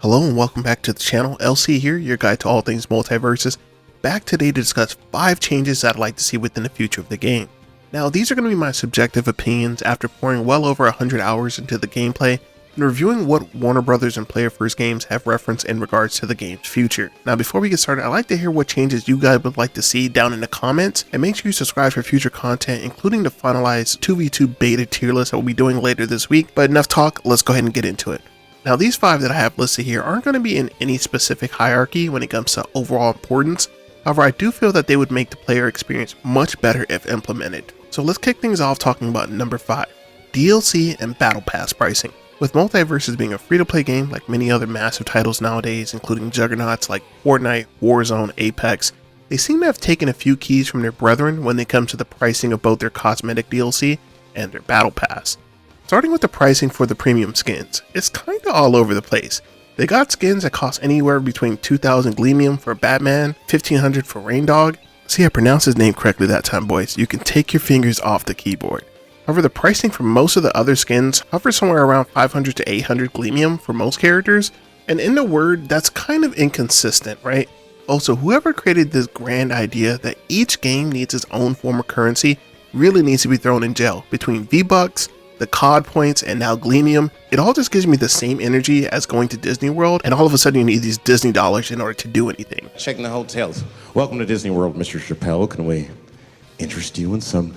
Hello and welcome back to the channel. LC here, your guide to all things Multiversus. Back today to discuss 5 changes that I'd like to see within the future of the game. Now these are going to be my subjective opinions after pouring well over 100 hours into the gameplay and reviewing what Warner Brothers and Player First Games have referenced in regards to the game's future. Now before we get started, I'd like to hear what changes you guys would like to see down in the comments, and make sure you subscribe for future content, including the finalized 2v2 beta tier list that we'll be doing later this week. But enough talk, let's go ahead and get into it. Now these 5 that I have listed here aren't going to be in any specific hierarchy when it comes to overall importance. However, I do feel that they would make the player experience much better if implemented. So let's kick things off talking about number 5, DLC and Battle Pass pricing. With Multiversus being a free-to-play game like many other massive titles nowadays, including juggernauts like Fortnite, Warzone, Apex, they seem to have taken a few keys from their brethren when they come to the pricing of both their cosmetic DLC and their Battle Pass. Starting with the pricing for the premium skins, it's kinda all over the place. They got skins that cost anywhere between 2,000 Gleamium for Batman, 1,500 for Raindog. See, I pronounced his name correctly that time, boys. You can take your fingers off the keyboard. However, the pricing for most of the other skins hovers somewhere around 500 to 800 Gleamium for most characters, and in the word, that's kind of inconsistent, right? Also, whoever created this grand idea that each game needs its own form of currency really needs to be thrown in jail. Between V-Bucks, the COD points, and now Gleamium, it all just gives me the same energy as going to Disney World, and all of a sudden you need these Disney dollars in order to do anything. Checking the hotels. Welcome to Disney World, Mr. Chappelle. Can we interest you in some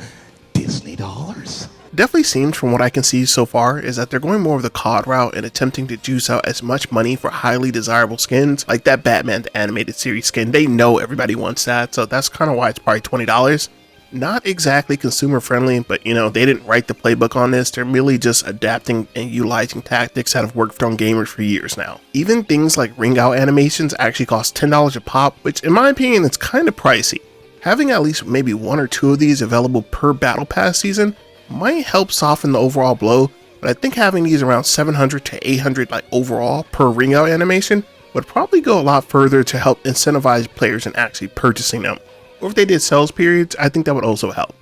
Disney dollars? Definitely seems from what I can see so far is that they're going more of the COD route and attempting to juice out as much money for highly desirable skins, like that Batman the Animated Series skin. They know everybody wants that, so that's kind of why it's probably $20. Not exactly consumer friendly, but you know, they didn't write the playbook on this. They're merely just adapting and utilizing tactics that have worked on gamers for years now. Even things like ring out animations actually cost $10 a pop, which in my opinion is kind of pricey. Having at least maybe 1 or 2 of these available per battle pass season might help soften the overall blow, but I think having these around 700 to 800 like overall per ring out animation would probably go a lot further to help incentivize players in actually purchasing them. Or if they did sales periods, I think that would also help.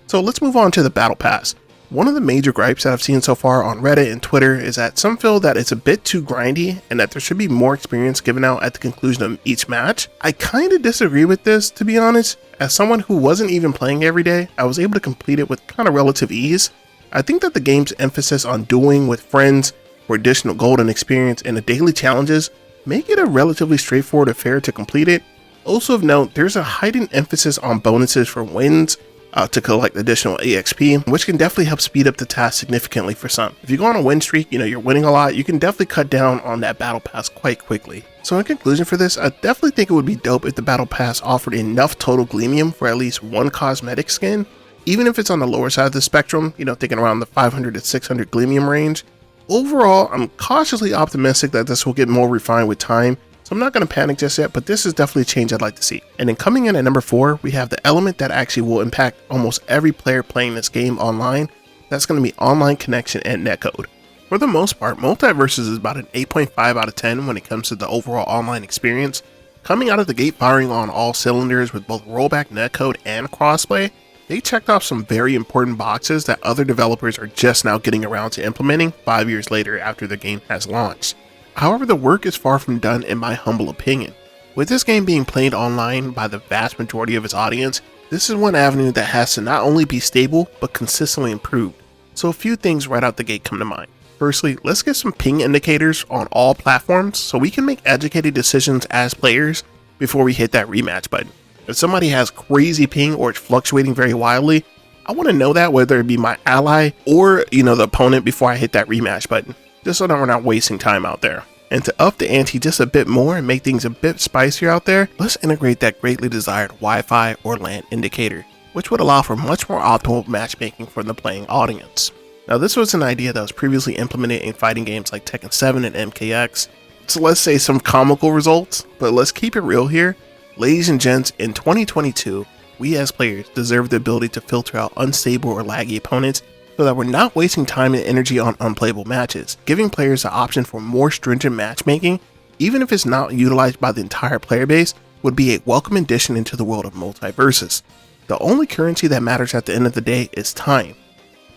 So let's move on to the Battle Pass. One of the major gripes that I've seen so far on Reddit and Twitter is that some feel that it's a bit too grindy and that there should be more experience given out at the conclusion of each match. I kind of disagree with this, to be honest. As someone who wasn't even playing every day, I was able to complete it with kind of relative ease. I think that the game's emphasis on dueling with friends for additional gold and experience and the daily challenges make it a relatively straightforward affair to complete it. Also of note, there's a heightened emphasis on bonuses for wins to collect additional EXP, which can definitely help speed up the task significantly for some. If you go on a win streak, you know, you're winning a lot, you can definitely cut down on that battle pass quite quickly. So in conclusion for this, I definitely think it would be dope if the battle pass offered enough total Gleamium for at least 1 cosmetic skin, even if it's on the lower side of the spectrum, you know, thinking around the 500 to 600 Gleamium range. Overall, I'm cautiously optimistic that this will get more refined with time. So I'm not going to panic just yet, but this is definitely a change I'd like to see. And then coming in at number 4, we have the element that actually will impact almost every player playing this game online. That's going to be online connection and netcode. For the most part, Multiversus is about an 8.5 out of 10 when it comes to the overall online experience. Coming out of the gate firing on all cylinders with both rollback netcode and crossplay, they checked off some very important boxes that other developers are just now getting around to implementing 5 years later after the game has launched. However, the work is far from done in my humble opinion. With this game being played online by the vast majority of its audience, this is one avenue that has to not only be stable, but consistently improved. So a few things right out the gate come to mind. Firstly, let's get some ping indicators on all platforms so we can make educated decisions as players before we hit that rematch button. If somebody has crazy ping or it's fluctuating very wildly, I want to know that, whether it be my ally or, you know, the opponent, before I hit that rematch button, just so that we're not wasting time out there. And to up the ante just a bit more and make things a bit spicier out there, let's integrate that greatly desired Wi-Fi or LAN indicator, which would allow for much more optimal matchmaking for the playing audience. Now this was an idea that was previously implemented in fighting games like Tekken 7 and MKX, so let's say some comical results, but let's keep it real here. Ladies and gents, in 2022, we as players deserve the ability to filter out unstable or laggy opponents so that we're not wasting time and energy on unplayable matches. Giving players the option for more stringent matchmaking, even if it's not utilized by the entire player base, would be a welcome addition into the world of Multiversus. The only currency that matters at the end of the day is time.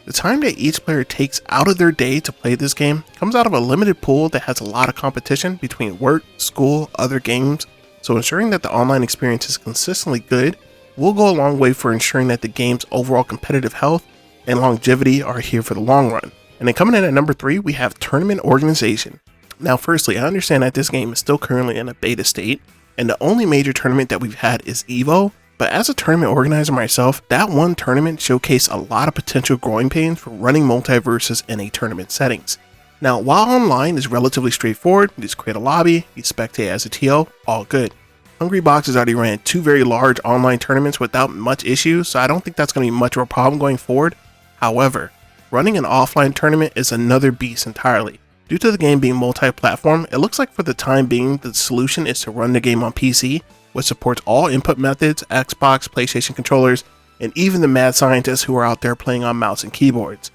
The time that each player takes out of their day to play this game comes out of a limited pool that has a lot of competition between work, school, other games, so ensuring that the online experience is consistently good will go a long way for ensuring that the game's overall competitive health and longevity are here for the long run. And then coming in at number 3, we have tournament organization. Now firstly, I understand that this game is still currently in a beta state, and the only major tournament that we've had is EVO, but as a tournament organizer myself, that one tournament showcased a lot of potential growing pains for running Multiversus in a tournament settings. Now while online is relatively straightforward, you just create a lobby, you spectate as a TO, all good. Hungrybox has already ran 2 very large online tournaments without much issue, so I don't think that's going to be much of a problem going forward. However, running an offline tournament is another beast entirely. Due to the game being multi-platform, it looks like for the time being the solution is to run the game on PC, which supports all input methods, Xbox, PlayStation controllers, and even the mad scientists who are out there playing on mouse and keyboards.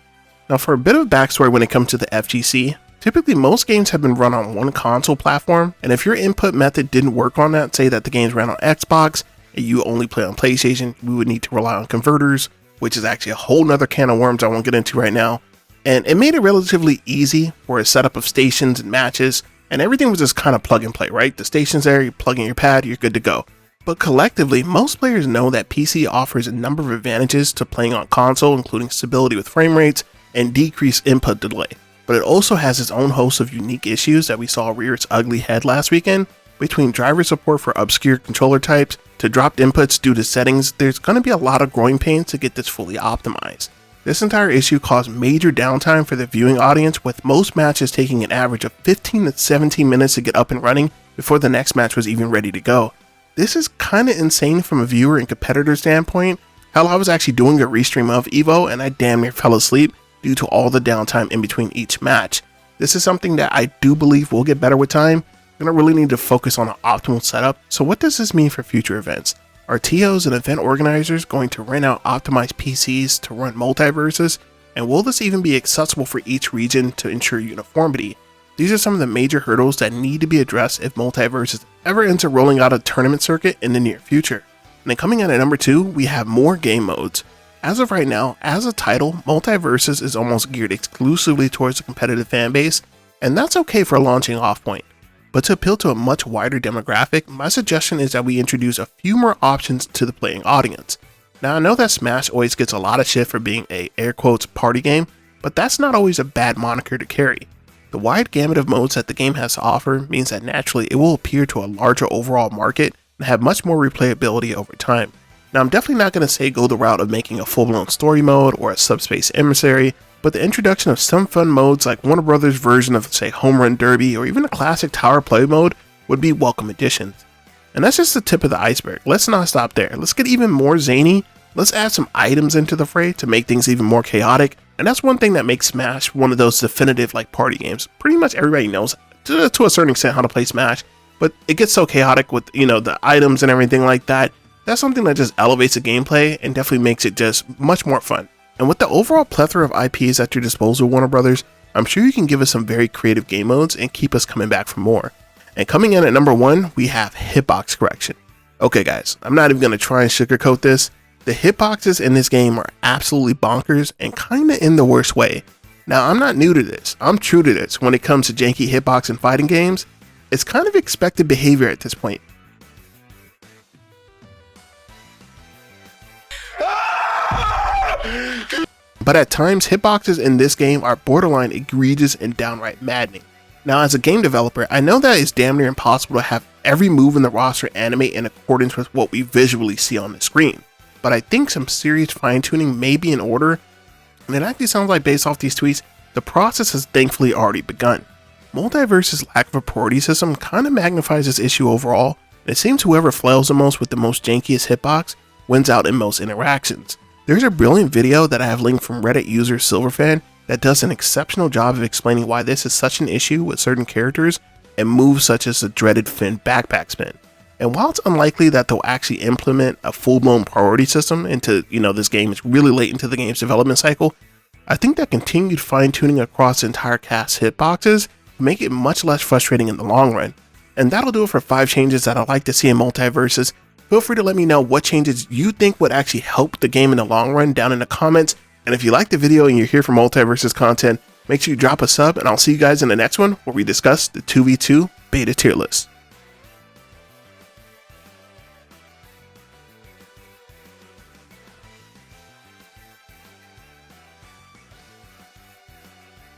Now for a bit of backstory when it comes to the FGC, typically most games have been run on one console platform, and if your input method didn't work on that, say that the games ran on Xbox and you only play on PlayStation, we would need to rely on converters, which is actually a whole nother can of worms I won't get into right now. And it made it relatively easy for a setup of stations and matches, and everything was just kind of plug and play, right? The station's there, you plug in your pad, you're good to go. But collectively, most players know that PC offers a number of advantages to playing on console, including stability with frame rates and decreased input delay. But it also has its own host of unique issues that we saw rear its ugly head last weekend. Between driver support for obscure controller types to dropped inputs due to settings, there's going to be a lot of growing pains to get this fully optimized. This entire issue caused major downtime for the viewing audience, with most matches taking an average of 15 to 17 minutes to get up and running before the next match was even ready to go. This is kinda insane from a viewer and competitor standpoint. Hell, I was actually doing a restream of EVO and I damn near fell asleep due to all the downtime in between each match. This is something that I do believe will get better with time. We're gonna really need to focus on an optimal setup. So what does this mean for future events? Are TOs and event organizers going to rent out optimized PCs to run Multiversus? And will this even be accessible for each region to ensure uniformity? These are some of the major hurdles that need to be addressed if Multiversus ever ends up rolling out a tournament circuit in the near future. And then coming in at number 2, we have more game modes. As of right now, as a title, Multiversus is almost geared exclusively towards the competitive fan base, and that's okay for a launching off point. But to appeal to a much wider demographic, my suggestion is that we introduce a few more options to the playing audience. Now I know that Smash always gets a lot of shit for being a air quotes party game, but that's not always a bad moniker to carry. The wide gamut of modes that the game has to offer means that naturally it will appeal to a larger overall market and have much more replayability over time. Now I'm definitely not going to say go the route of making a full-blown story mode or a subspace emissary, but the introduction of some fun modes like Warner Brothers' version of, say, Home Run Derby or even a classic tower play mode would be welcome additions. And that's just the tip of the iceberg. Let's not stop there. Let's get even more zany. Let's add some items into the fray to make things even more chaotic. And that's one thing that makes Smash one of those definitive like party games. Pretty much everybody knows to a certain extent how to play Smash, but it gets so chaotic with, the items and everything like that. That's something that just elevates the gameplay and definitely makes it just much more fun. And with the overall plethora of IPs at your disposal, Warner Brothers, I'm sure you can give us some very creative game modes and keep us coming back for more. And coming in at number 1, we have hitbox correction. Okay guys, I'm not even going to try and sugarcoat this. The hitboxes in this game are absolutely bonkers and kinda in the worst way. Now I'm not new to this, I'm true to this when it comes to janky hitbox and fighting games. It's kind of expected behavior at this point. But at times, hitboxes in this game are borderline egregious and downright maddening. Now as a game developer, I know that it's damn near impossible to have every move in the roster animate in accordance with what we visually see on the screen. But I think some serious fine tuning may be in order, and it actually sounds like based off these tweets, the process has thankfully already begun. Multiversus' lack of a priority system kinda magnifies this issue overall, and it seems whoever flails the most with the most jankiest hitbox wins out in most interactions. There's a brilliant video that I have linked from Reddit user Silverfan that does an exceptional job of explaining why this is such an issue with certain characters and moves such as the dreaded Finn backpack spin. And while it's unlikely that they'll actually implement a full-blown priority system into, this game is really late into the game's development cycle, I think that continued fine-tuning across the entire cast's hitboxes will make it much less frustrating in the long run. And that'll do it for 5 changes that I'd like to see in Multiversus. Feel free to let me know what changes you think would actually help the game in the long run down in the comments. And if you liked the video and you're here for Multiversus content, make sure you drop a sub, and I'll see you guys in the next one where we discuss the 2v2 beta tier list.